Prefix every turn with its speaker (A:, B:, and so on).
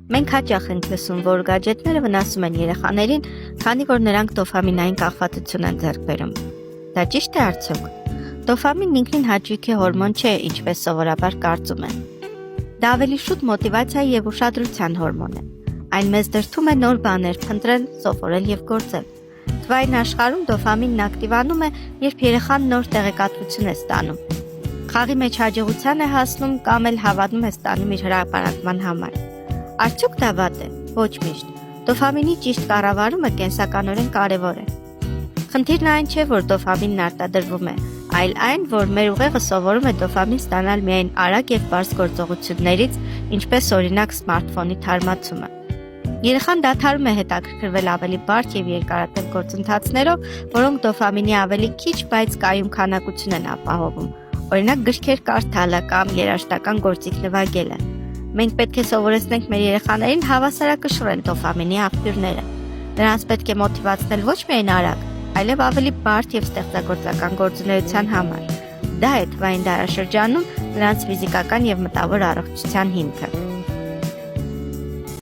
A: Մենք հաճախ ենք լսում, որ գadgetները վնասում են երեխաներին, քանի որ նրանք դոֆամինային կախվածություն են ձեռք բերում։ Դա ճիշտ է արդյոք։ Դոֆամինն ինքնին հաճույքի հորմոն չէ, ինչպես սովորաբար կարծում են։ Դա ավելի շուտ մոտիվացիայի եւ ուշադրության հորմոն է։ Այն մեզ դրդում է նոր բաներ փնտրել, սովորել եւ գործել։ Թվային աշխարհում դոֆամինն ակտիվանում է, երբ երեխան նոր տեղեկատվություն է ստանում։ Խաղի մեջ հաջողության է հասնում կամ էլ հավատում է ստանում իր հրապարակման համար։ Արդյոք դա վատ է։ Ոչ միշտ։ Դոֆամինի ճիշտ կառավարումը կենսականորեն կարևոր է։ Խնդիրն այն չէ, որ դոֆամինն արտադրվում է, այլ այն, որ մեր ուղեղը սովորում է դոֆամին ստանալ միայն արագ եւ բարձ գործողություններից, ինչպես օրինակ սմարթֆոնի թարմացումը։ Երեխան դադարում է հետաքրքրվել ավելի բարդ եւ երկարատև գործընթացներով, որոնք դոֆամինի ավելի քիչ, բայց կայուն քանակություն են ապահովում։ Օրինակ գրքեր կարդալը կամ երաժշտական գործիք նվագելը։ Մենք պետք է սովորեցնենք մեր երեխաներին հավասարակշռել դոֆամինի աղբյուրները։ Նրանց պետք է մոտիվացնել ոչ միայն արագ, այլև ավելի բարդ եւ ստեղծագործական գործունեության համար։ Դա է թվային դարաշրջանում նրանց ֆիզիկական եւ մտավոր առողջության հիմքը։